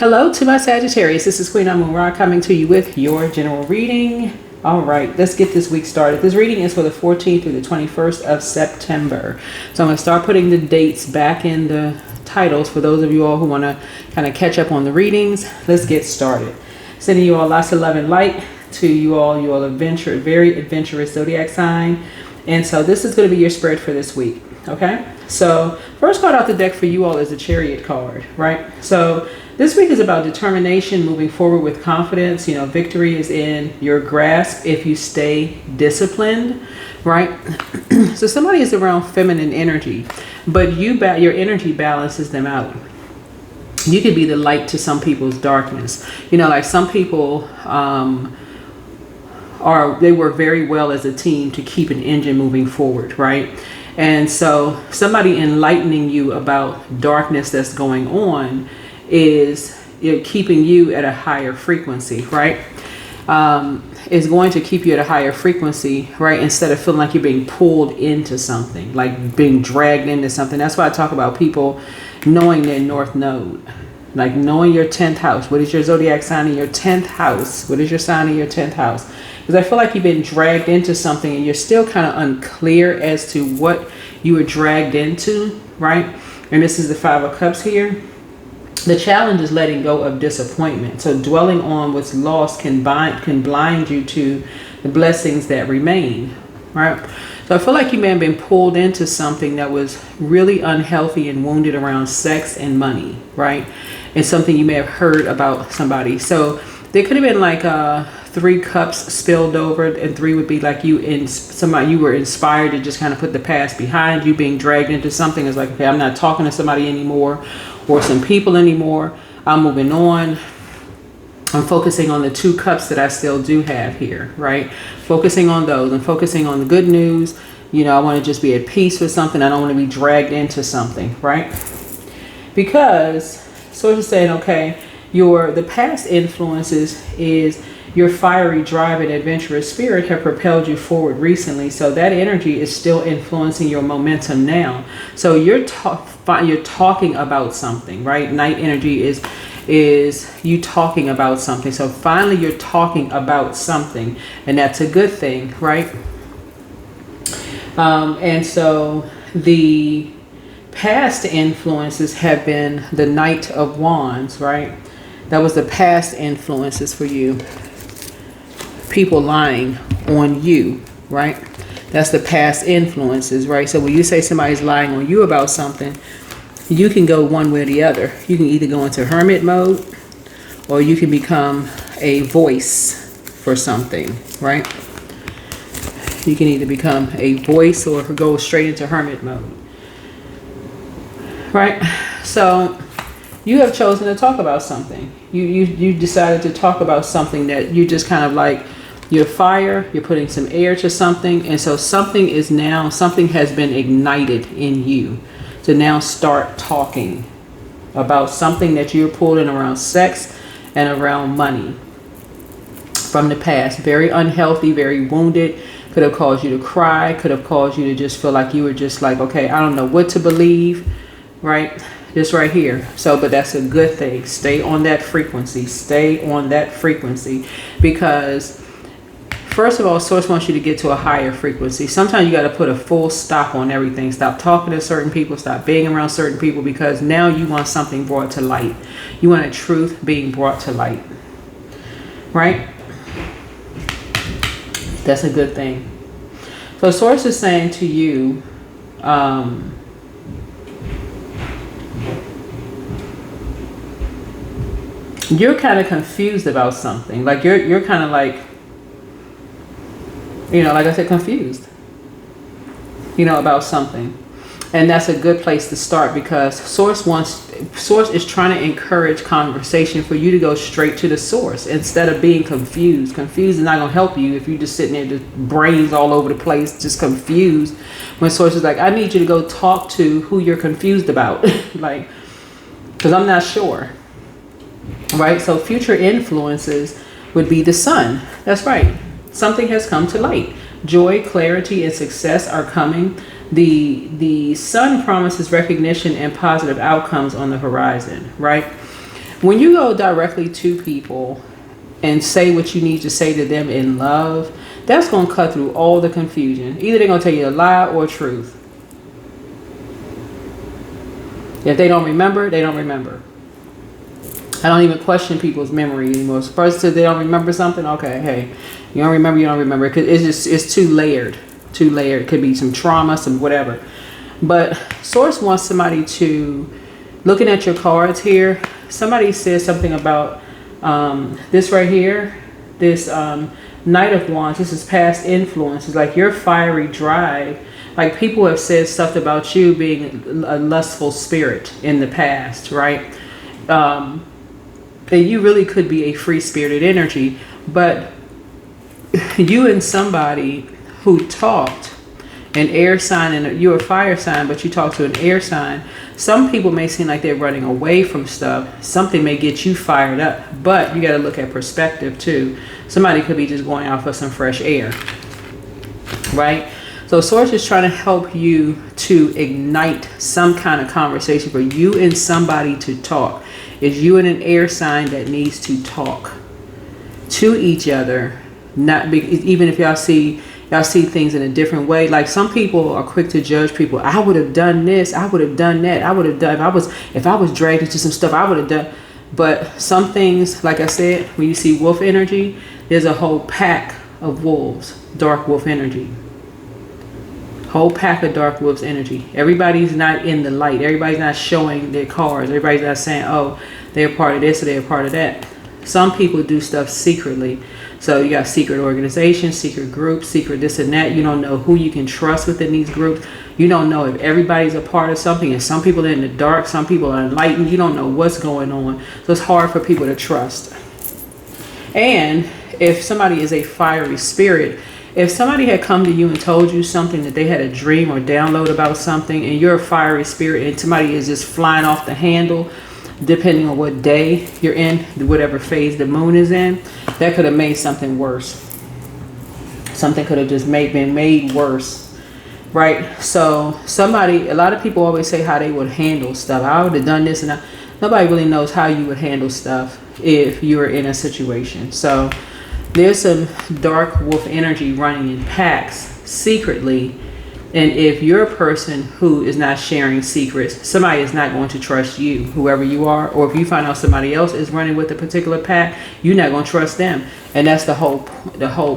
Hello to my Sagittarius. This is Queen Amun-Ra coming to you with your general reading. All right, let's get this week started. This reading is for the 14th through the 21st of September. So I'm going to start putting the dates back in the titles for those of you all who want to kind of catch up on the readings. Let's get started. Sending you all lots of love and light to you all very adventurous zodiac sign. And so this is going to be your spread for this week. Okay, so first card out the deck for you all is the Chariot card, right? So this week is about determination, moving forward with confidence. You know, victory is in your grasp if you stay disciplined, right? So somebody is around feminine energy, but your energy balances them out. You could be the light to some people's darkness. You know, like some people they work very well as a team to keep an engine moving forward, right? And so somebody enlightening you about darkness that's going on is keeping you at a higher frequency, right? Is going to keep you at a higher frequency, right? Instead of feeling like you're being pulled into something, like being dragged into something. That's why I talk about people knowing their North Node, like knowing your 10th house. What is your zodiac sign in your 10th house? What is your sign in your 10th house? Because I feel like you've been dragged into something and you're still kind of unclear as to what you were dragged into, right? And this is the 5 of Cups here. The challenge is letting go of disappointment. So dwelling on what's lost can blind you to the blessings that remain, right? So I feel like you may have been pulled into something that was really unhealthy and wounded around sex and money, right? And something you may have heard about somebody. So there could have been like 3 cups spilled over, and 3 would be like you were inspired to just kind of put the past behind you, being dragged into something. It's like, okay, I'm not talking to somebody anymore or some people anymore. I'm moving on. I'm focusing on the 2 cups that I still do have here, right? Focusing on those and focusing on the good news. You know, I want to just be at peace with something. I don't want to be dragged into something, right? Because sort of saying, okay, the past influences is your fiery drive and adventurous spirit have propelled you forward recently. So that energy is still influencing your momentum now. So you're talking about something, right? Night energy is you talking about something. So finally you're talking about something, and that's a good thing, right? And so the past influences have been the Knight of Wands, right? That was the past influences for you. People lying on you, right? That's the past influences, right? So when you say somebody's lying on you about something, you can go one way or the other. You can either go into hermit mode, or you can become a voice for something, right? You can either become a voice or go straight into hermit mode, right? So you have chosen to talk about something. You decided to talk about something that you just kind of like, you're fire, you're putting some air to something. And so something has been ignited in you to now start talking about something that you're pulled in around sex and around money from the past. Very unhealthy, very wounded. Could have caused you to cry. Could have caused you to just feel like you were just like, okay, I don't know what to believe, right? This right here. So, but that's a good thing. Stay on that frequency. Stay on that frequency, because first of all, Source wants you to get to a higher frequency. Sometimes you got to put a full stop on everything. Stop talking to certain people. Stop being around certain people, because now you want something brought to light. You want a truth being brought to light, right? That's a good thing. So Source is saying to you, you're kind of confused about something. Like you're kind of like, you know, like I said, confused, you know, about something. And that's a good place to start, because Source is trying to encourage conversation for you to go straight to the source instead of being confused. Confused is not going to help you if you're just sitting there, just brains all over the place, just confused. When Source is like, I need you to go talk to who you're confused about. Like, because I'm not sure. Right? So future influences would be the sun. That's right. Something has come to light. Joy, clarity, and success are coming. The sun promises recognition and positive outcomes on the horizon, right? When you go directly to people and say what you need to say to them in love, that's going to cut through all the confusion. Either they're going to tell you a lie or truth. If they don't remember, they don't remember. I don't even question people's memory anymore. First, they don't remember something. Okay, hey, you don't remember, you don't remember. Because it's too layered. Too layered. It could be some trauma, some whatever. But Source wants somebody to, looking at your cards here, somebody says something about this right here, this Knight of Wands. This is past influences, like your fiery drive. Like people have said stuff about you being a lustful spirit in the past, right? And you really could be a free-spirited energy, but you and somebody who talked, an air sign, and you're a fire sign, but you talk to an air sign. Some people may seem like they're running away from stuff. Something may get you fired up, but you got to look at perspective too. Somebody could be just going out for some fresh air, right? So Source is trying to help you to ignite some kind of conversation for you and somebody to talk. It's you and an air sign that needs to talk to each other. Not be, even if y'all see things in a different way. Like some people are quick to judge people. I would have done this. I would have done that. I would have done, if I was dragged into some stuff, I would have done. But some things, like I said, when you see wolf energy, there's a whole pack of wolves, dark wolf energy. Whole pack of dark wolves energy. Everybody's not in the light. Everybody's not showing their cards. Everybody's not saying, oh, they're part of this or they're part of that. Some people do stuff secretly. So you got secret organizations, secret groups, secret this and that. You don't know who you can trust within these groups. You don't know if everybody's a part of something. And some people are in the dark. Some people are enlightened. You don't know what's going on. So it's hard for people to trust. And if somebody is a fiery spirit, if somebody had come to you and told you something, that they had a dream or download about something, and you're a fiery spirit and somebody is just flying off the handle, depending on what day you're in, whatever phase the moon is in, that could have made something worse. Something could have just been made worse, right? So a lot of people always say how they would handle stuff. I would have done this and that. Nobody really knows how you would handle stuff if you were in a situation. So there's some dark wolf energy running in packs secretly. And if you're a person who is not sharing secrets, somebody is not going to trust you, whoever you are. Or if you find out somebody else is running with a particular pack, you're not going to trust them. And that's the whole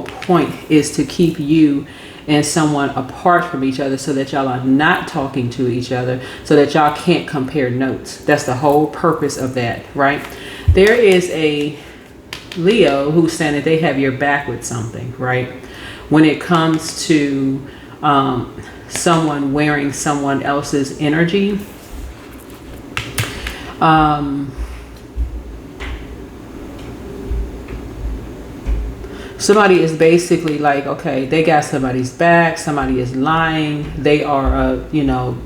point, is to keep you and someone apart from each other so that y'all are not talking to each other, so that y'all can't compare notes. That's the whole purpose of that, right? There is a Leo who's saying that they have your back with something, right? When it comes to someone wearing someone else's energy, somebody is basically like, okay, they got somebody's back, somebody is lying, they are a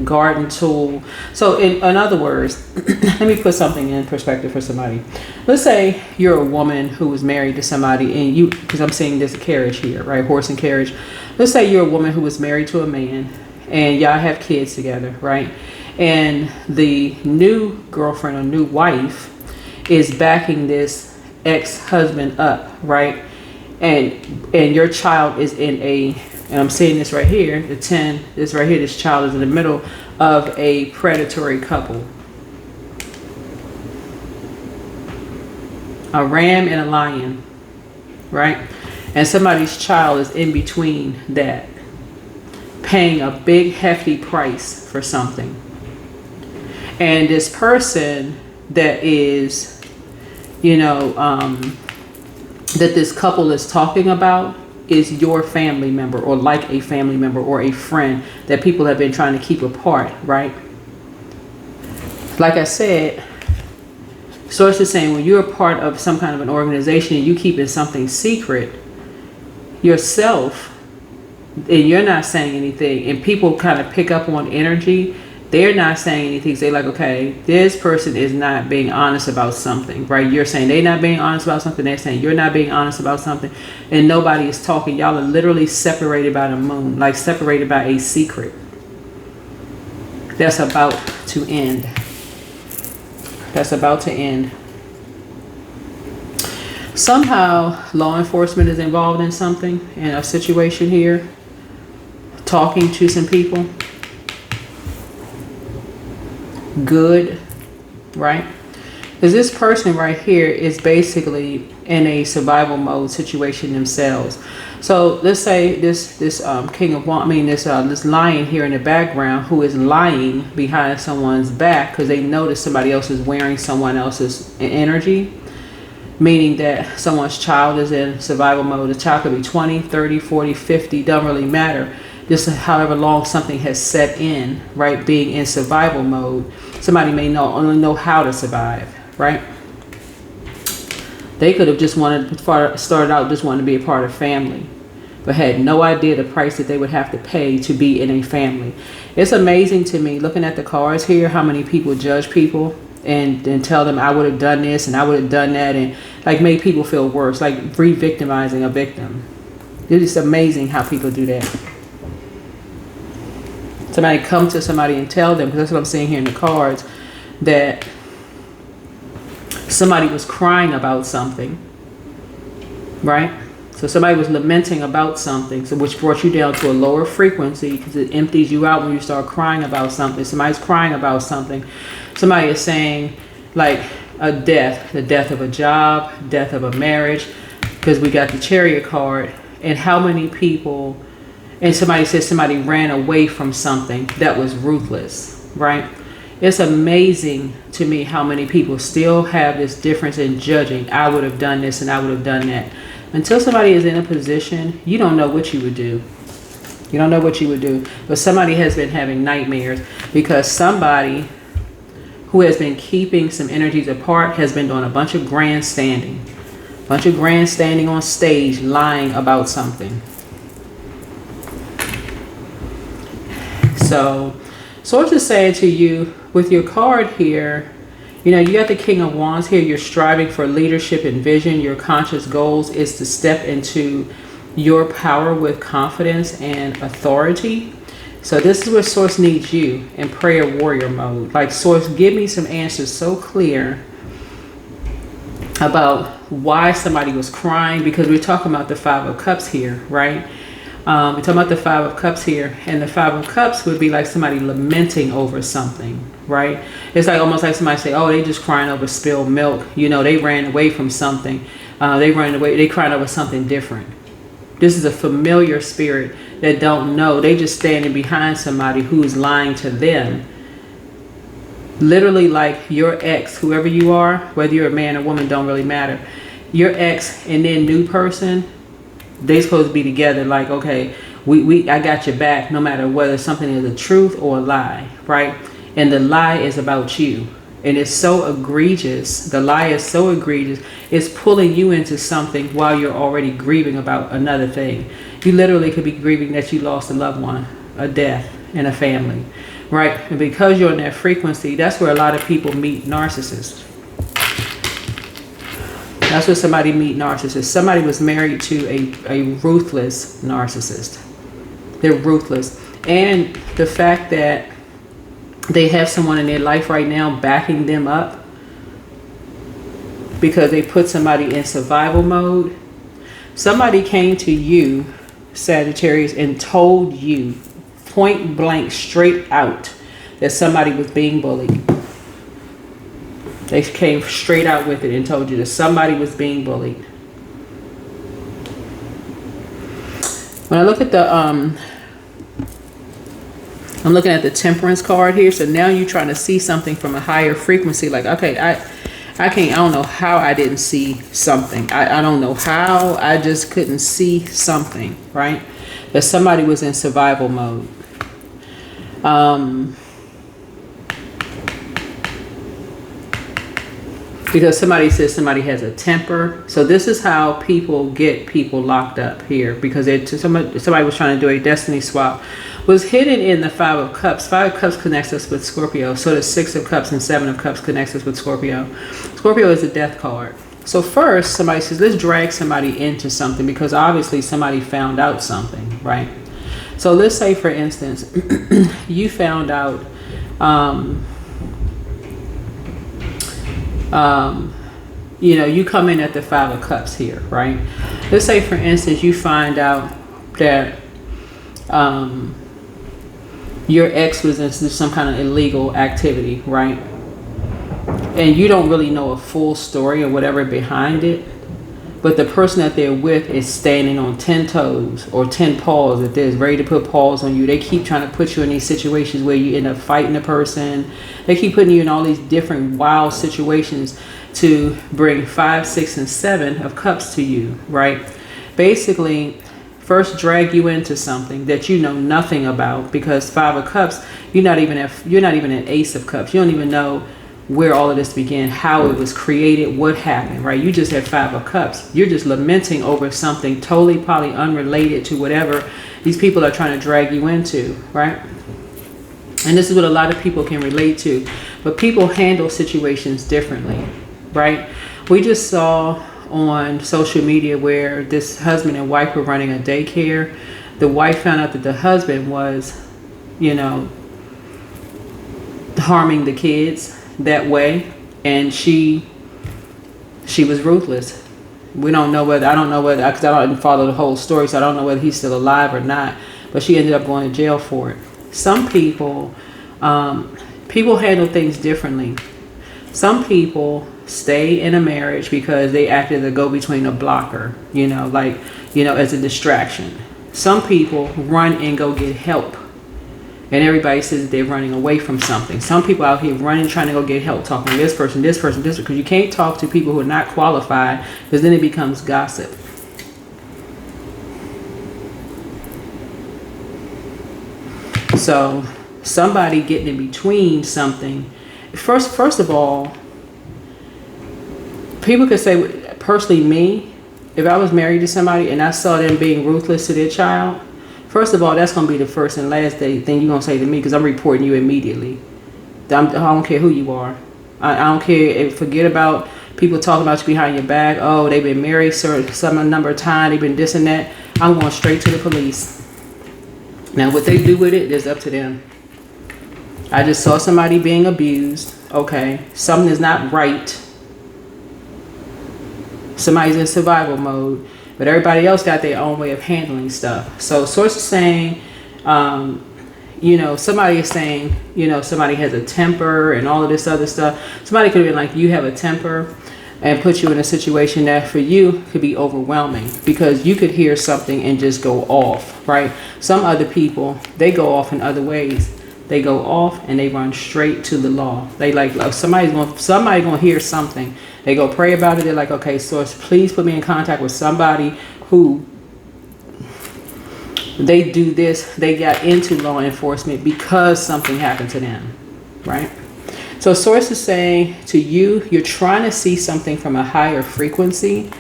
garden tool. So in other words, let me put something in perspective for somebody. Let's say you're a woman who was married to somebody, and you, because I'm seeing this carriage here, right? Horse and carriage. Let's say you're a woman who was married to a man and y'all have kids together, right? And the new girlfriend or new wife is backing this ex-husband up, right? And your child is in and I'm seeing this right here, the 10, this right here, this child is in the middle of a predatory couple. A ram and a lion, right? And somebody's child is in between that, paying a big hefty price for something. And this person that is, that this couple is talking about is your family member, or like a family member or a friend that people have been trying to keep apart, right? Like I said, Source is saying when you're a part of some kind of an organization and you keeping something secret yourself and you're not saying anything, and people kind of pick up on energy, they're not saying anything. So they're like, okay, this person is not being honest about something, right? You're saying they're not being honest about something. They're saying you're not being honest about something. And nobody is talking. Y'all are literally separated by the moon, like separated by a secret that's about to end. that's about to end. Somehow law enforcement is involved in something, in a situation here, talking to some people. Good, right? Because this person right here is basically in a survival mode situation themselves. So let's say this king of wands, this lion here in the background, who is lying behind someone's back because they notice somebody else is wearing someone else's energy, meaning that someone's child is in survival mode. The child could be 20, 30, 40, 50, don't really matter. Just however long something has set in, right? Being in survival mode, somebody may only know how to survive, right? They could have just started out just wanting to be a part of family, but had no idea the price that they would have to pay to be in a family. It's amazing to me, looking at the cards here, how many people judge people and tell them I would have done this and I would have done that, and like make people feel worse, like re-victimizing a victim. It is amazing how people do that. Somebody come to somebody and tell them, because that's what I'm seeing here in the cards, that somebody was crying about something, right? So somebody was lamenting about something, so which brought you down to a lower frequency, because it empties you out when you start crying about something. Somebody's crying about something. Somebody is saying like a death, the death of a job, death of a marriage, because we got the Chariot card. And how many people, and somebody says somebody ran away from something that was ruthless, right? It's amazing to me how many people still have this difference in judging. I would have done this and I would have done that. Until somebody is in a position, you don't know what you would do. You don't know what you would do. But somebody has been having nightmares because somebody who has been keeping some energies apart has been doing a bunch of grandstanding. On stage, lying about something. So, source is saying to you, with your card here, you know, you got the King of Wands here. You're striving for leadership and vision. Your conscious goals is to step into your power with confidence and authority. So this is where Source needs you in prayer warrior mode. Like, Source, give me some answers so clear about why somebody was crying, because we're talking about the Five of Cups here, right? We're talking about the Five of Cups here, and the Five of Cups would be like somebody lamenting over something, right? It's like almost like somebody say, oh, they just crying over spilled milk. You know, they ran away from something. They crying over something different. This is a familiar spirit that don't know. They just standing behind somebody who's lying to them. Literally like your ex, whoever you are, whether you're a man or woman, don't really matter. Your ex and then new person, they supposed to be together. Like, okay, I got your back no matter whether something is a truth or a lie, right? And the lie is about you. And it's so egregious. The lie is so egregious. It's pulling you into something while you're already grieving about another thing. You literally could be grieving that you lost a loved one, a death in a family, right? And because you're in that frequency, that's where a lot of people meet narcissists. That's where somebody meet narcissists. Somebody was married to a ruthless narcissist. They're ruthless. And the fact that they have someone in their life right now backing them up because they put somebody in survival mode. Somebody came to you, Sagittarius, and told you point blank, straight out, that somebody was being bullied. They came straight out with it and told you that somebody was being bullied. When I look at the I'm looking at the Temperance card here. So now you're trying to see something from a higher frequency. Like, okay, I don't know how I didn't see something. I don't know how I just couldn't see something, right? That somebody was in survival mode. Because somebody says somebody has a temper. So this is how people get people locked up here, because somebody was trying to do a destiny swap. Was hidden in the Five of Cups. Five of Cups connects us with Scorpio. So the Six of Cups and Seven of Cups connects us with Scorpio. Scorpio is a death card. So first, somebody says, let's drag somebody into something, because obviously somebody found out something, right? So let's say, for instance, you found out You know, you come in at the 5 of Cups here, right? Let's say, for instance, you find out that your ex was in some kind of illegal activity, right? And you don't really know a full story or whatever behind it, but the person that they're with is standing on 10 toes or 10 paws, if they're ready to put paws on you. They keep trying to put you in these situations where you end up fighting a person. They keep putting you in all these different wild situations to bring 5, 6, and 7 of Cups to you, right? Basically, first drag you into something that you know nothing about, because 5 of Cups, you're not even an Ace of Cups. You don't even know where all of this began, how it was created, what happened, right? You just had 5 of Cups. You're just lamenting over something totally probably unrelated to whatever these people are trying to drag you into, right? And this is what a lot of people can relate to, but people handle situations differently, right? We just saw on social media where this husband and wife were running a daycare. The wife found out that the husband was, you know, harming the kids that way, and she was ruthless. We don't know whether, I don't know whether, because I didn't follow the whole story, so I don't know whether he's still alive or not, but she ended up going to jail for it. Some people handle things differently. Some people stay in a marriage because they act as a go-between, a blocker, you know, like, you know, as a distraction. Some people run and go get help, and everybody says that they're running away from something. Some people out here running, trying to go get help, talking to this person, because you can't talk to people who are not qualified, because then it becomes gossip. So somebody getting in between something. First of all, people could say, personally, me, if I was married to somebody and I saw them being ruthless to their child, first of all, that's going to be the first and last thing you're going to say to me, because I'm reporting you immediately. I don't care who you are. I don't care. Forget about people talking about you behind your back. Oh, they've been married some number of times. They've been this and that. I'm going straight to the police. Now, what they do with it is up to them. I just saw somebody being abused. Okay, something is not right. Somebody's in survival mode, but everybody else got their own way of handling stuff. So source is saying, you know, somebody is saying, you know, somebody has a temper and all of this other stuff. Somebody could have been like, you have a temper, and put you in a situation that for you could be overwhelming, because you could hear something and just go off, right? Some other people, they go off in other ways. They go off and they run straight to the law. They like, somebody gonna hear something. They go pray about it. They're like, okay, source, please put me in contact with somebody who they do this. They got into law enforcement because something happened to them, right? So source is saying to you, you're trying to see something from a higher frequency.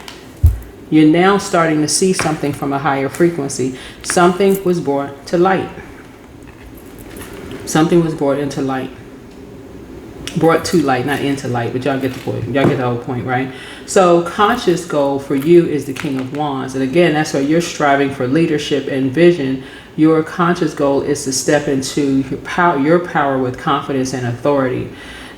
You're now starting to see something from a higher frequency. Something was brought to light. Something was brought into light. Brought to light, not into light, but y'all get the point. Y'all get the whole point, right? So conscious goal for you is the King of Wands. And again, that's why you're striving for leadership and vision. Your conscious goal is to step into your power with confidence and authority.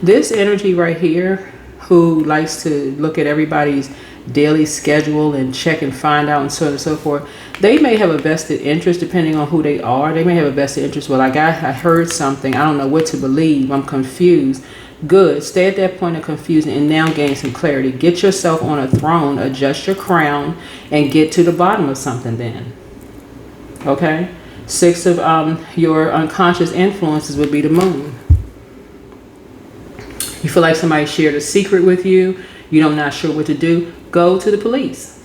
This energy right here, who likes to look at everybody's daily schedule and check and find out and so on and so forth, they may have a vested interest depending on who they are. They may have a vested interest. Well, like I heard something, I don't know what to believe, I'm confused. Good. Stay at that point of confusion and now gain some clarity. Get yourself on a throne, adjust your crown, and get to the bottom of something then. Okay? 6 of your unconscious influences would be the moon. You feel like somebody shared a secret with you, you're not sure what to do, go to the police.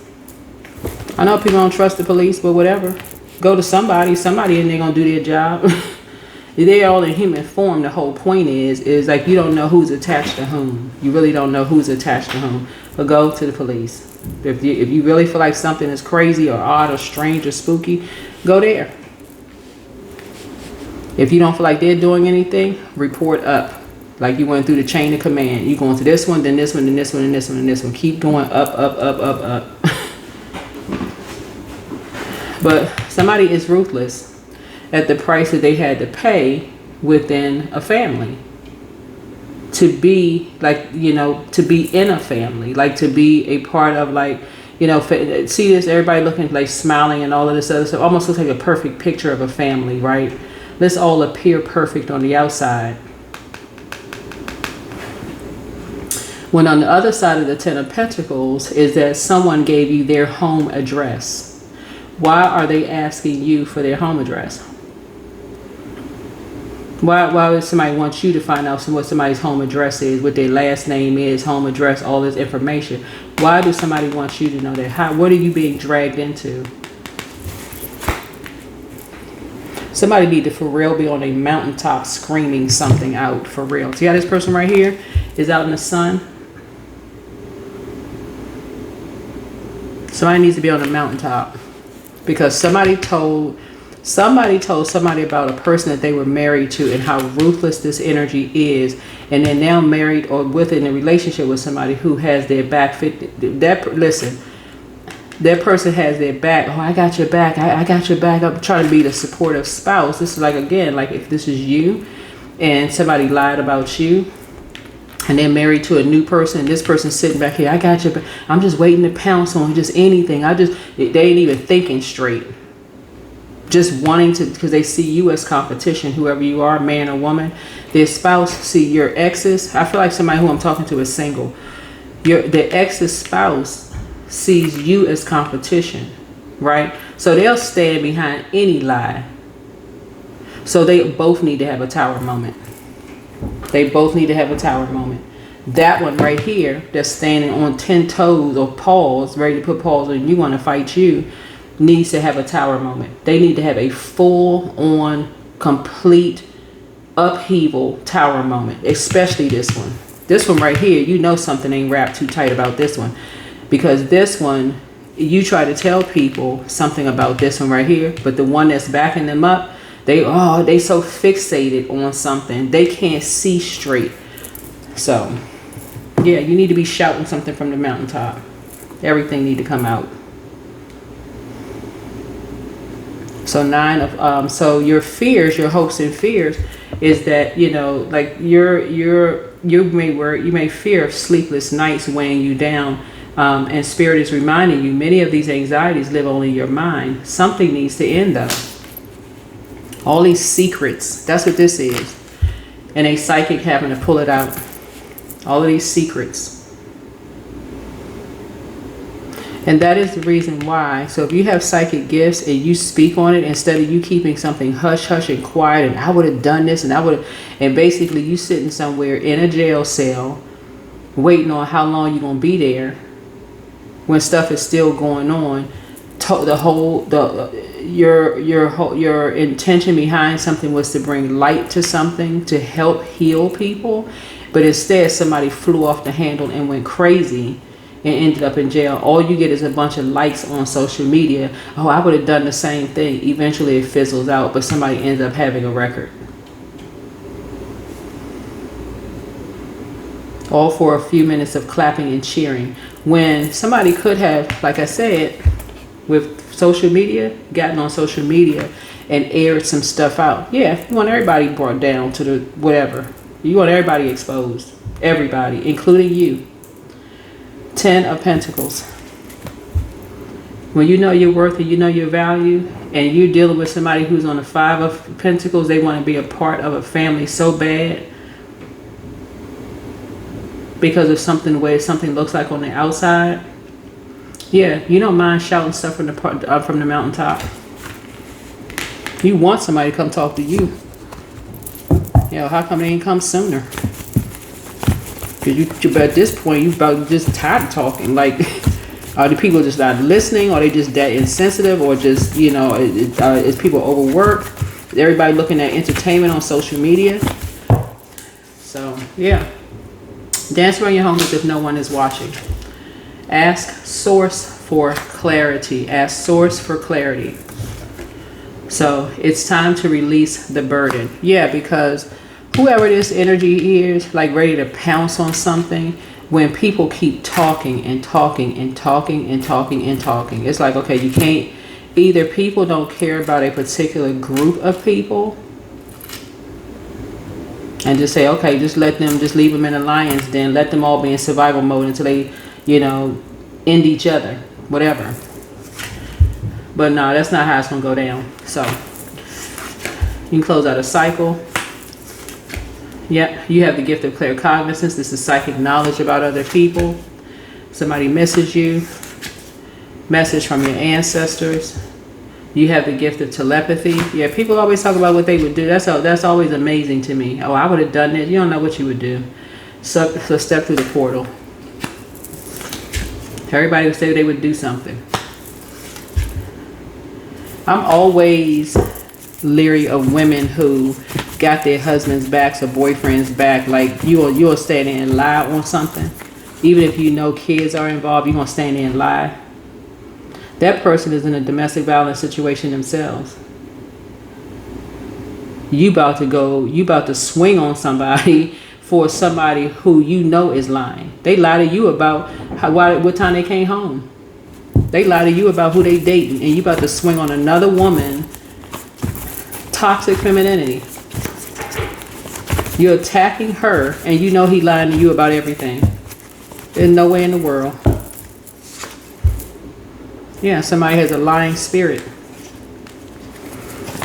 I know people don't trust the police, but whatever. Go to somebody and they're going to do their job. They're all in human form. The whole point is like you don't know who's attached to whom. You really don't know who's attached to whom. But go to the police. If you really feel like something is crazy or odd or strange or spooky, go there. If you don't feel like they're doing anything, report up. Like you went through the chain of command. You going to this one, then this one, then this one, and this one, and this one. Keep going up, up, up, up, up. But somebody is ruthless at the price that they had to pay within a family. to be like, you know, to be in a family, like to be a part of, like, you know, see this, everybody looking like smiling and all of this other stuff, almost looks like a perfect picture of a family, right? Let's all appear perfect on the outside. When on the other side of the Ten of Pentacles is that someone gave you their home address. Why are they asking you for their home address? Why would somebody want you to find out what somebody's home address is, what their last name is, home address, all this information? Why does somebody want you to know that? What are you being dragged into? Somebody need to for real be on a mountaintop screaming something out for real. See how this person right here is out in the sun? Somebody needs to be on a mountaintop because somebody told somebody about a person that they were married to and how ruthless this energy is, and they're now married or within a relationship with somebody who has their back. Listen, that person has their back. Oh, I got your back. I got your back. I'm trying to be the supportive spouse. This is like, again, like if this is you and somebody lied about you and they're married to a new person, and this person's sitting back here, I got your back. I'm just waiting to pounce on just anything. They ain't even thinking straight. Just wanting to, because they see you as competition, whoever you are, man or woman. Their spouse see your exes. I feel like somebody who I'm talking to is single. The ex's spouse sees you as competition, right? So they'll stand behind any lie. So they both need to have a tower moment. They both need to have a tower moment. That one right here, that's standing on 10 toes or paws, ready to put paws on you, want to fight you, needs to have a tower moment. They need to have a full-on, complete upheaval tower moment, especially this one. This one right here, you know something ain't wrapped too tight about this one, because this one, you try to tell people something about this one right here, but the one that's backing them up, they so fixated on something, they can't see straight. So, yeah, you need to be shouting something from the mountaintop. Everything need to come out. So so your fears, your hopes and fears is that, you know, like you may fear of sleepless nights weighing you down, and Spirit is reminding you many of these anxieties live only in your mind. Something needs to end though. All these secrets, that's what this is. And a psychic having to pull it out. All of these secrets. And that is the reason why. So if you have psychic gifts and you speak on it, instead of you keeping something hush hush and quiet, and I would have done this, and basically you sitting somewhere in a jail cell waiting on how long you're gonna be there when stuff is still going on. Your intention behind something was to bring light to something, to help heal people, but instead somebody flew off the handle and went crazy and ended up in jail. All you get is a bunch of likes on social media. Oh, I would have done the same thing. Eventually it fizzles out, but somebody ends up having a record. All for a few minutes of clapping and cheering. When somebody could have, like I said, with social media, gotten on social media and aired some stuff out. Yeah, you want everybody brought down to the whatever. You want everybody exposed. Everybody, including you. 10 of Pentacles. When you know your worth and you know your value, and you're dealing with somebody who's on the 5 of Pentacles, they want to be a part of a family so bad because of something, the way something looks like on the outside. Yeah, you don't mind shouting stuff from the mountaintop. You want somebody to come talk to you. You know, how come they ain't come sooner? But at this point, you about just tired of talking. Like, are the people just not listening? Are they just that insensitive? Or just, you know, is people overworked? Is everybody looking at entertainment on social media? So, yeah. Dance around your home as if no one is watching. Ask Source for clarity. Ask Source for clarity. So, it's time to release the burden. Yeah, because whoever this energy is, like ready to pounce on something, when people keep talking and talking and talking and talking and talking, it's like, okay, you can't, either people don't care about a particular group of people and just say, okay, just leave them in the lion's den, let them all be in survival mode until they, end each other, whatever. But no, that's not how it's gonna go down. So you can close out a cycle. Yep, you have the gift of claircognizance. This is psychic knowledge about other people. Somebody misses you. Message from your ancestors. You have the gift of telepathy. Yeah, people always talk about what they would do. That's always amazing to me. Oh, I would have done this. You don't know what you would do. So step through the portal. Everybody would say they would do something. I'm always leery of women who got their husband's backs or boyfriend's back. Like you'll stand there and lie on something. Even if you know kids are involved, you're going to stand there and lie. That person is in a domestic violence situation themselves. You about to swing on somebody for somebody who you know is lying. They lie to you about what time they came home. They lie to you about who they dating, and you about to swing on another woman. Toxic femininity. You're attacking her, and you know he lying to you about everything. There's no way in the world. Yeah, somebody has a lying spirit.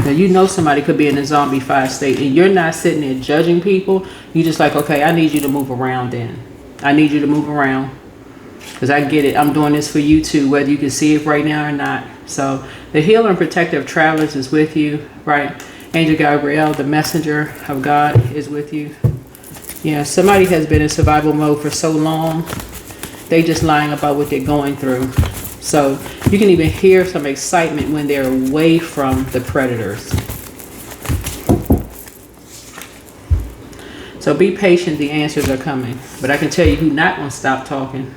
Now you know somebody could be in a zombified state, and you're not sitting there judging people. You just like, okay, I need you to move around then. I need you to move around. Because I get it. I'm doing this for you too, whether you can see it right now or not. So the healer and protector of travelers is with you, right? Angel Gabriel, the messenger of God, is with you. Yeah, somebody has been in survival mode for so long. They just lying about what they're going through. So you can even hear some excitement when they're away from the predators. So be patient, the answers are coming. But I can tell you who's not going to stop talking.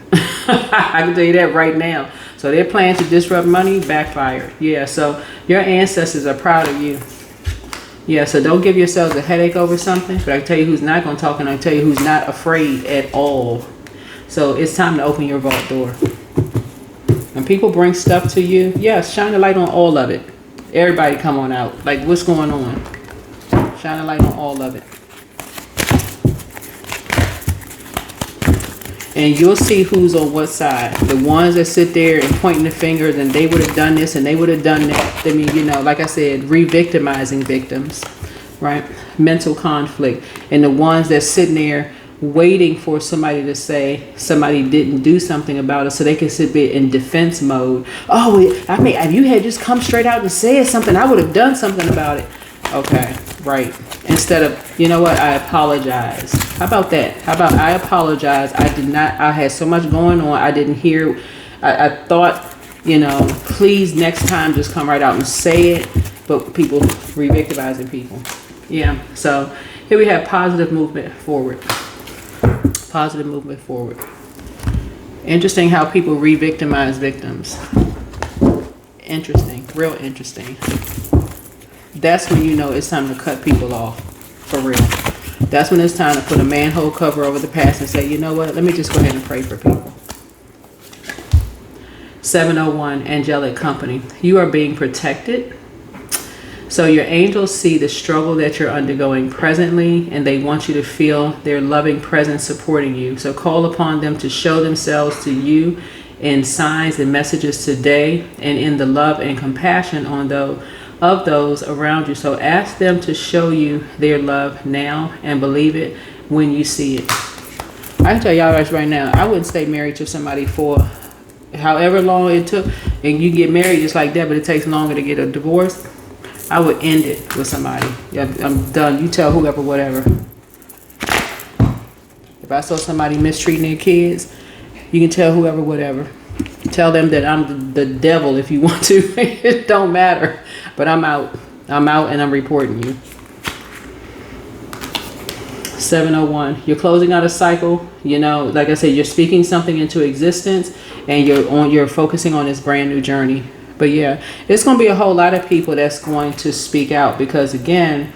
I can tell you that right now. So their plan to disrupt money backfired. Yeah, so your ancestors are proud of you. Yeah, so don't give yourselves a headache over something. But I can tell you who's not going to talk, and I can tell you who's not afraid at all. So it's time to open your vault door. When people bring stuff to you, yes, shine a light on all of it. Everybody come on out. Like, what's going on? Shine a light on all of it. And you'll see who's on what side. The ones that sit there and pointing the fingers and they would have done this and they would have done that. I mean, like I said, re-victimizing victims, right? Mental conflict. And the ones that sitting there waiting for somebody to say somebody didn't do something about it so they can sit there in defense mode. Oh, I mean, if you had just come straight out and said something, I would have done something about it. Okay, right. Instead of, you know what, I apologize. How about that? How about I apologize? I had so much going on. I didn't hear. I thought, please next time just come right out and say it. But people re-victimizing people. Yeah, so here we have positive movement forward. Positive movement forward. Interesting how people re-victimize victims. Interesting, real interesting. That's when you know it's time to cut people off, for real. That's when it's time to put a manhole cover over the past and say, you know what, let me just go ahead and pray for people. 701, angelic company. You are being protected. So your angels see the struggle that you're undergoing presently, and they want you to feel their loving presence supporting you. So call upon them to show themselves to you in signs and messages today, and in the love and compassion of those around you. So ask them to show you their love now, and believe it when you see it. I can tell y'all guys right now, I wouldn't stay married to somebody for however long it took. And you get married just like that, but it takes longer to get a divorce. I would end it with somebody. Yeah, I'm done. You tell whoever, whatever. If I saw somebody mistreating their kids, you can tell whoever, whatever. Tell them that I'm the devil if you want to. It don't matter. But I'm out. I'm out and I'm reporting you. 701. You're closing out a cycle. Like I said, you're speaking something into existence, and you're focusing on this brand new journey. But yeah, it's going to be a whole lot of people that's going to speak out, because again,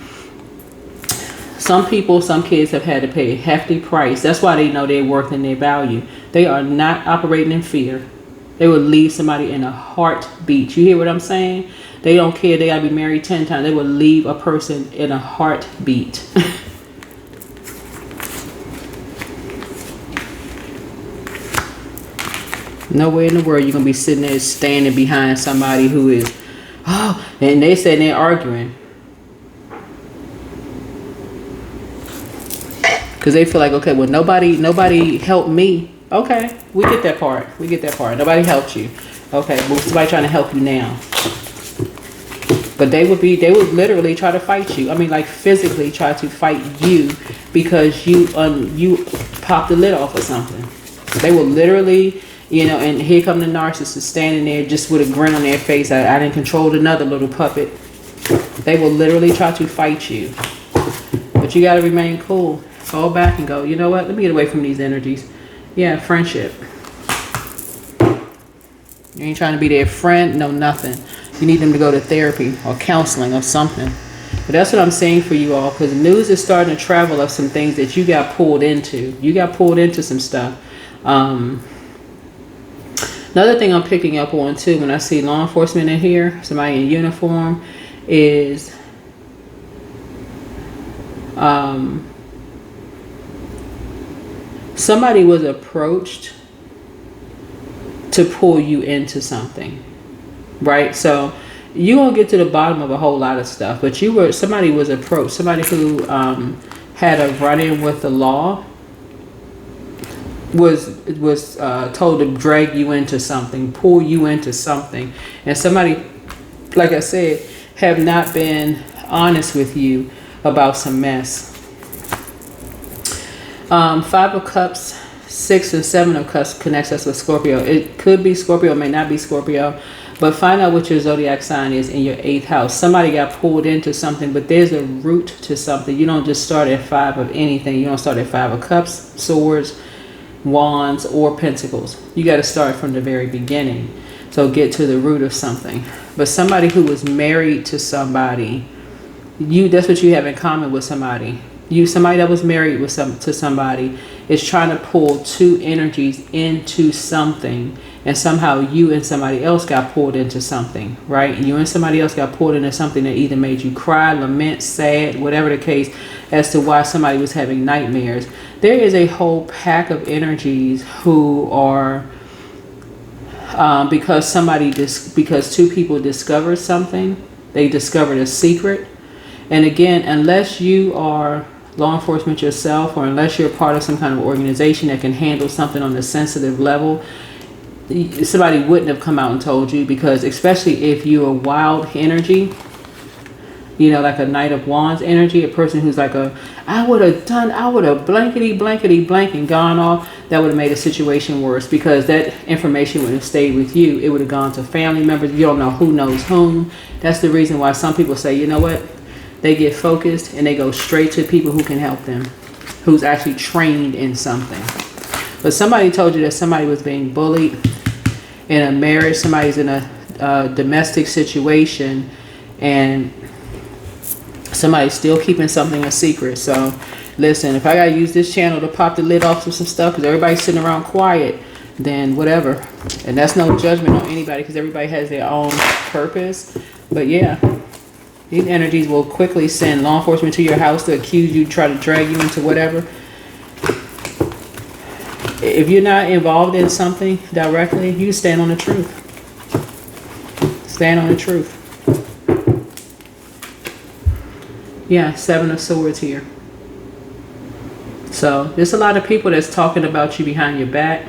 some kids have had to pay a hefty price. That's why they know their worth and their value. They are not operating in fear. They would leave somebody in a heartbeat. You hear what I'm saying? They don't care. They got to be married 10 times. They would leave a person in a heartbeat. Nowhere in the world you're going to be sitting there standing behind somebody who is, oh, and they said they're arguing. Because they feel like, okay, well, nobody helped me. Okay, we get that part. We get that part. Nobody helped you. Okay, well, somebody trying to help you now. But they would literally try to fight you. I mean, like physically try to fight you because you popped the lid off of something. They will literally, you know, and here come the narcissist standing there just with a grin on their face. I didn't control another little puppet. They will literally try to fight you. But you got to remain cool. Fall back and go, you know what? Let me get away from these energies. Yeah, friendship. You ain't trying to be their friend. No, nothing. You need them to go to therapy or counseling or something. But that's what I'm saying for you all, because the news is starting to travel of some things that you got pulled into. You got pulled into some stuff. Another thing I'm picking up on too when I see law enforcement in here, somebody in uniform, is somebody was approached to pull you into something, right? So you're gonna get to the bottom of a whole lot of stuff, but somebody was approached, somebody who had a run-in with the law was told to drag you into something, pull you into something, and somebody, like I said, have not been honest with you about some mess. 5 of Cups, 6 and 7 of Cups connects us with Scorpio. It could be Scorpio, it may not be Scorpio, but find out what your zodiac sign is in your 8th house. Somebody got pulled into something, but there's a root to something. You don't just start at 5 of anything. You don't start at 5 of Cups, Swords, Wands, or Pentacles. You got to start from the very beginning. So get to the root of something. But somebody who was married to somebody, that's what you have in common with somebody. Somebody that was married to somebody is trying to pull two energies into something, and somehow you and somebody else got pulled into something, right? You and somebody else got pulled into something that either made you cry, lament, sad, whatever the case, as to why somebody was having nightmares. There is a whole pack of energies who are because two people discovered something, they discovered a secret. And again, unless you are law enforcement yourself, or unless you're part of some kind of organization that can handle something on a sensitive level, somebody wouldn't have come out and told you, because especially if you're a wild energy, you know, like a Knight of Wands energy, a person who's like I would have blankety blank and gone off, that would have made a situation worse, because that information would have stayed with you. It would have gone to family members. You don't know who knows whom. That's the reason why some people say, you know what, they get focused and they go straight to people who can help them, who's actually trained in something. But somebody told you that somebody was being bullied in a marriage, somebody's in a domestic situation, and somebody's still keeping something a secret. So listen, if I gotta use this channel to pop the lid off of some stuff because everybody's sitting around quiet, then whatever. And that's no judgment on anybody, because everybody has their own purpose. But yeah, these energies will quickly send law enforcement to your house to accuse you, try to drag you into whatever. If you're not involved in something directly, you stand on the truth. Stand on the truth. Yeah, 7 of Swords here. So there's a lot of people that's talking about you behind your back,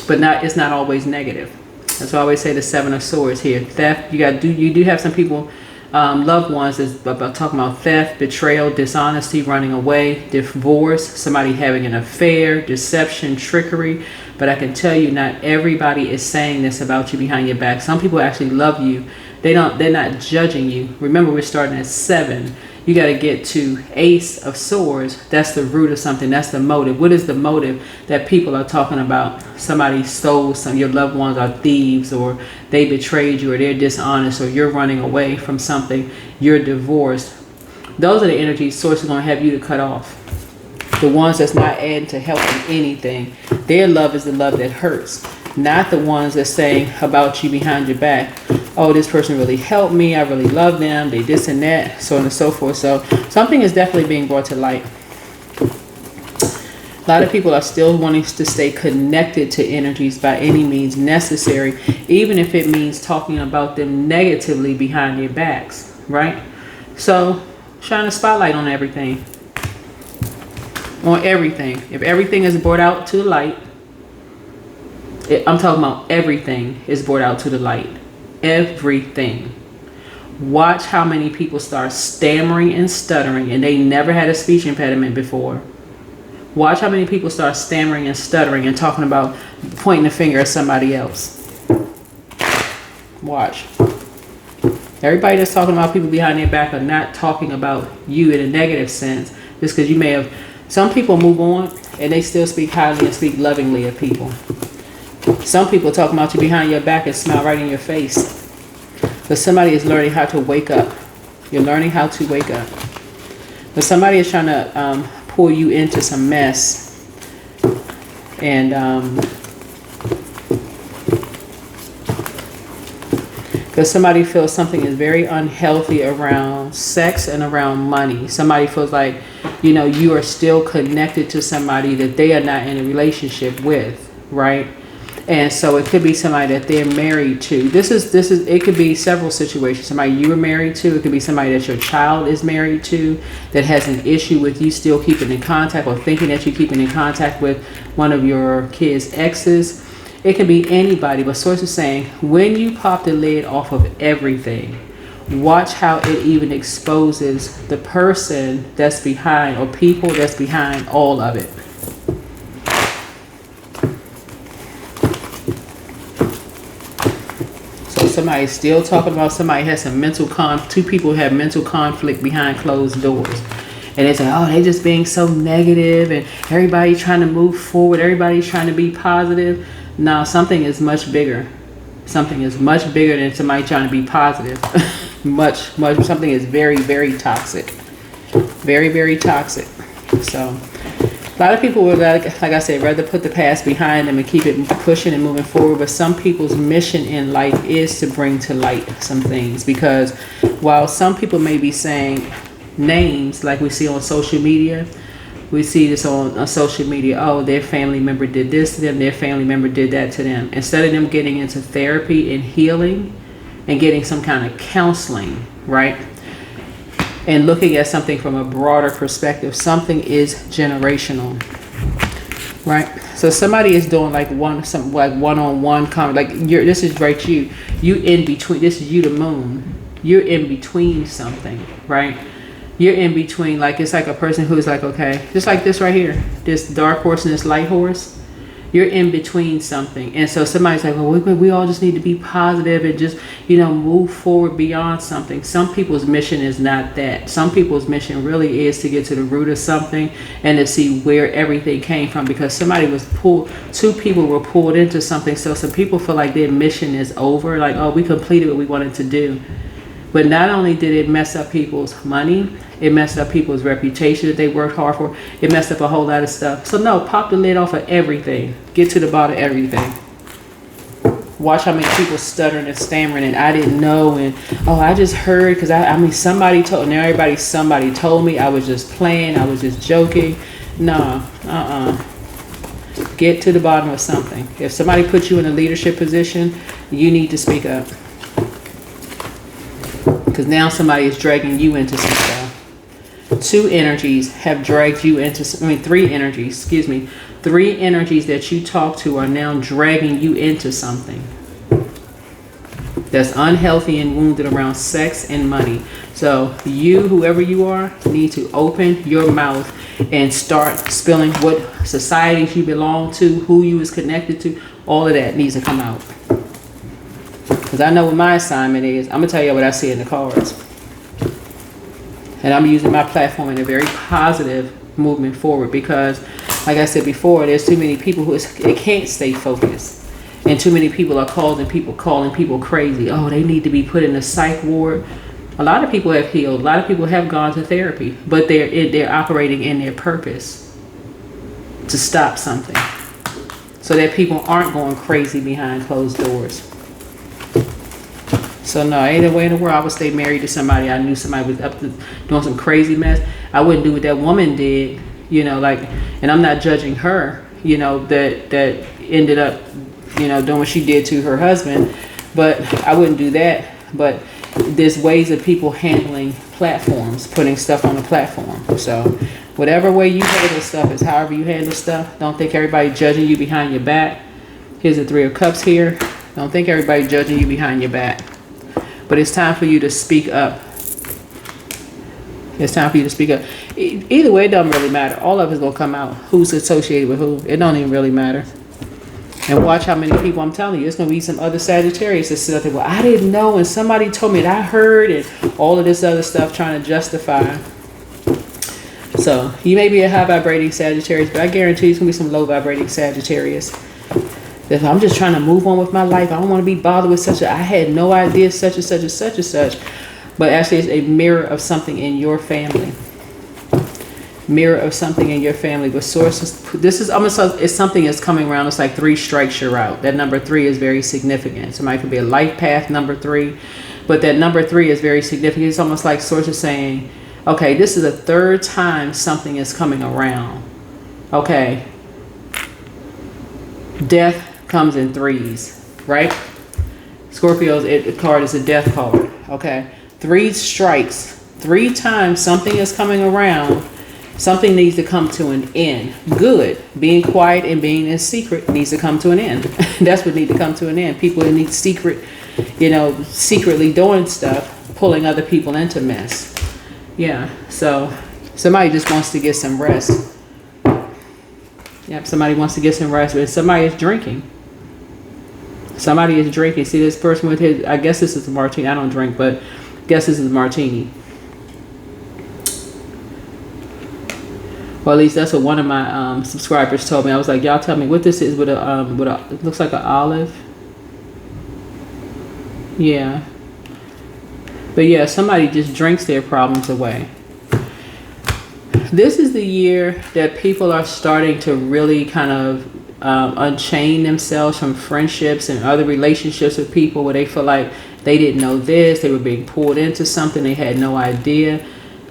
but it's not always negative. That's why I always say the 7 of Swords here. Theft. You do have some people, loved ones, that's about talking about theft, betrayal, dishonesty, running away, divorce, somebody having an affair, deception, trickery. But I can tell you, not everybody is saying this about you behind your back. Some people actually love you. They're not judging you. Remember, we're starting at 7. You got to get to Ace of Swords. That's the root of something. That's the motive. What is the motive that people are talking about? Somebody stole your loved ones are thieves, or they betrayed you, or they're dishonest, or you're running away from something, you're divorced. Those are the energies Source is going to have you to cut off. The ones that's not adding to helping anything. Their love is the love that hurts, not the ones that's saying about you behind your back, oh, this person really helped me, I really love them, they this and that, so on and so forth. So something is definitely being brought to light. A lot of people are still wanting to stay connected to energies by any means necessary, even if it means talking about them negatively behind their backs, right? So shine a spotlight on everything. On everything. If everything is brought out to the light, I'm talking about everything is brought out to the light. Everything. Watch how many people start stammering and stuttering and they never had a speech impediment before. Watch how many people start stammering and stuttering and talking about pointing the finger at somebody else. Watch. Everybody that's talking about people behind their back are not talking about you in a negative sense. Just because you may have, some people move on and they still speak highly and speak lovingly of people. Some people talking about you behind your back and smile right in your face. But somebody is learning how to wake up. You're learning how to wake up. But somebody is trying to pull you into some mess. And because somebody feels something is very unhealthy around sex and around money. Somebody feels like, you know, you are still connected to somebody that they are not in a relationship with, right? And so it could be somebody that they're married to. This is it could be several situations. Somebody you were married to. It could be somebody that your child is married to that has an issue with you still keeping in contact or thinking that you're keeping in contact with one of your kids' exes. It could be anybody, but source is saying when you pop the lid off of everything, watch how it even exposes the person that's behind or people that's behind all of it. Somebody's still talking about somebody has some two people have mental conflict behind closed doors. And they say, oh, they just being so negative and everybody trying to move forward. Everybody's trying to be positive. No, something is much bigger. Something is much bigger than somebody trying to be positive. Something is very, very toxic. Very, very toxic. So a lot of people would, like I said, rather put the past behind them and keep it pushing and moving forward. But some people's mission in life is to bring to light some things. Because while some people may be saying names like we see on social media, we see this on social media, oh, their family member did this to them, their family member did that to them. Instead of them getting into therapy and healing and getting some kind of counseling, right? And looking at something from a broader perspective, something is generational, right? So somebody is doing like one-on-one comment, like this is right, you in between. This is you, the moon. You're in between something, right? You're in between, like it's like a person who's like, okay, just like this right here, this dark horse and this light horse. You're in between something. And so somebody's like, well, we all just need to be positive and just, you know, move forward beyond something. Some people's mission is not that. Some people's mission really is to get to the root of something and to see where everything came from, because somebody was two people were pulled into something. So some people feel like their mission is over, like, oh, we completed what we wanted to do. But not only did it mess up people's money, it messed up people's reputation that they worked hard for. It messed up a whole lot of stuff. So no, pop the lid off of everything. Get to the bottom of everything. Watch how many people stuttering and stammering and I didn't know and oh, I just heard because I mean somebody told, now somebody told me, I was just playing, I was just joking. No, Get to the bottom of something. If somebody puts you in a leadership position, you need to speak up. Because now somebody is dragging you into some stuff. Three energies that you talk to are now dragging you into something that's unhealthy and wounded around sex and money. So you, whoever you are, need to open your mouth and start spilling what societies you belong to, who you is connected to. All of that needs to come out. Because I know what my assignment is. I'm going to tell you what I see in the cards. And I'm using my platform in a very positive movement forward, because like I said before, there's too many people who can't stay focused, and too many people are calling people crazy. Oh, they need to be put in a psych ward. A lot of people have healed. A lot of people have gone to therapy, but they're operating in their purpose to stop something, so that people aren't going crazy behind closed doors. So no, ain't no way in the world I would stay married to somebody I knew somebody was up to doing some crazy mess. I wouldn't do what that woman did. you know, like, and I'm not judging her, you know, that ended up, you know, doing what she did to her husband, but I wouldn't do that. But there's ways of people handling platforms, putting stuff on the platform. So whatever way you handle stuff is however you handle stuff. Don't think everybody judging you behind your back. Here's the 3 of Cups here. Don't think everybody judging you behind your back. But it's time for you to speak up. It's time for you to speak up. Either way, it doesn't really matter. All of it's going to come out. Who's associated with who. It don't even really matter. And watch how many people, I'm telling you, it's going to be some other Sagittarius that sit up there, well, I didn't know, and somebody told me that I heard, and all of this other stuff trying to justify. So you may be a high vibrating Sagittarius, but I guarantee you it's going to be some low vibrating Sagittarius. That I'm just trying to move on with my life. I don't want to be bothered with I had no idea such and such and such and such. But actually it's a mirror of something in your family. Mirror of something in your family with sources. This is almost like it's something that's coming around. It's like 3 strikes you're out. That number 3 is very significant. Somebody could be a life path number 3, but that number 3 is very significant. It's almost like sources saying, okay, this is the 3rd time something is coming around. Okay. Death comes in 3s, right? Scorpio's card is a death card. Okay. 3 strikes. 3 times something is coming around. Something needs to come to an end. Good. Being quiet and being in secret needs to come to an end. That's what needs to come to an end. People that need secret, you know, secretly doing stuff, pulling other people into mess. Yeah. So somebody just wants to get some rest. Yep. Somebody wants to get some rest, but somebody is drinking. Somebody is drinking. See this person with his, I guess this is a martini. I don't drink, but I guess this is a martini. Well, at least that's what one of my subscribers told me. I was like, y'all tell me what this is with a it looks like an olive. Yeah. But yeah, somebody just drinks their problems away. This is the year that people are starting to really kind of unchain themselves from friendships and other relationships with people where they feel like they didn't know this, they were being pulled into something, they had no idea.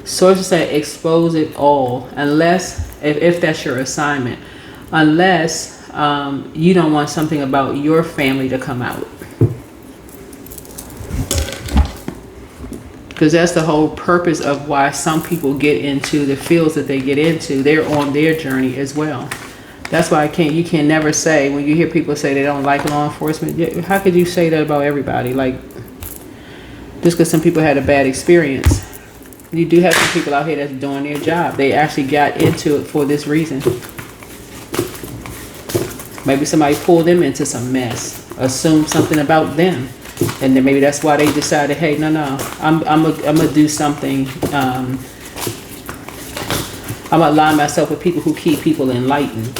Sources say expose it all, unless, if that's your assignment, unless you don't want something about your family to come out. Because that's the whole purpose of why some people get into the fields that they get into. They're on their journey as well. That's why you can never say, when you hear people say they don't like law enforcement, how could you say that about everybody? Like, just because some people had a bad experience. You do have some people out here that's doing their job. They actually got into it for this reason. Maybe somebody pulled them into some mess, assumed something about them, and then maybe that's why they decided, hey, no, I'm gonna do something. I'm gonna align myself with people who keep people enlightened,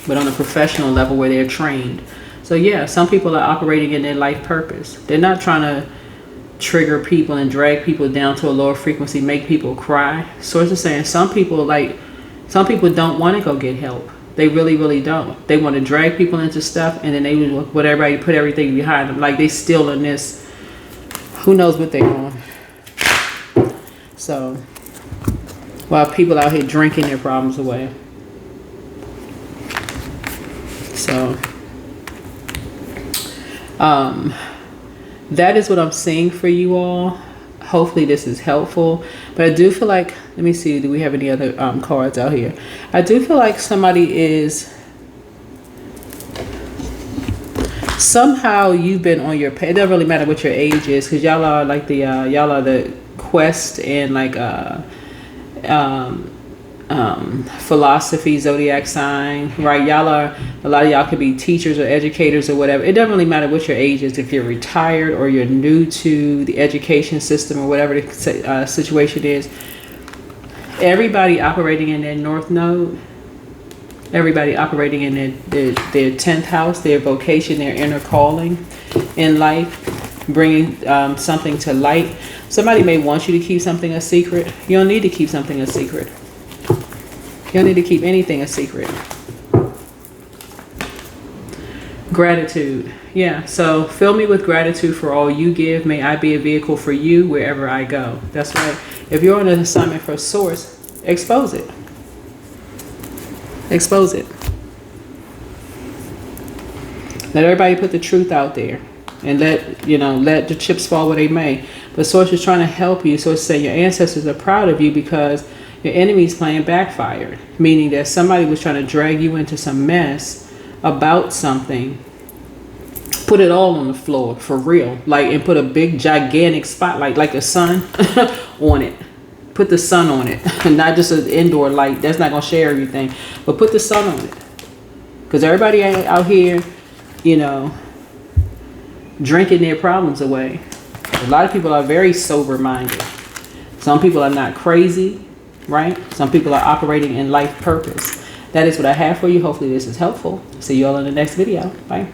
but on a professional level where they're trained. So yeah, some people are operating in their life purpose. They're not trying to trigger people and drag people down to a lower frequency, make people cry. Sources are saying some people don't want to go get help. They really don't. They want to drag people into stuff, and then they would put everything behind them, like they still in this. Who knows what they're doing? So while people out here drinking their problems away. So that is what I'm seeing for you all. Hopefully this is helpful. But I do feel like, let me see, do we have any other cards out here? I do feel like somebody is, somehow you've been on your path. It doesn't really matter what your age is, because y'all are like y'all are the quest and like philosophy, zodiac sign, right? Y'all are, a lot of y'all could be teachers or educators or whatever. It doesn't really matter what your age is. If you're retired or you're new to the education system or whatever the situation is, everybody operating in their north node, everybody operating in their 10th house, their vocation, their inner calling in life, bringing something to light. Somebody may want you to keep something a secret. You don't need to keep something a secret. You don't need to keep anything a secret. Gratitude. Yeah, so fill me with gratitude for all you give. May I be a vehicle for you wherever I go. That's right. If you're on an assignment for source, expose it. Expose it. Let everybody put the truth out there, and let the chips fall where they may. But Source is trying to help you. Source say your ancestors are proud of you because your enemy's plan backfired, meaning that somebody was trying to drag you into some mess about something. Put it all on the floor for real, like, and put a big gigantic spotlight like a sun on it. Put the sun on it, and not just an indoor light. That's not gonna share everything, but put the sun on it, because everybody out here, drinking their problems away. A lot of people are very sober-minded. Some people are not crazy, right? Some people are operating in life purpose. That is what I have for you. Hopefully this is helpful. See you all in the next video. Bye.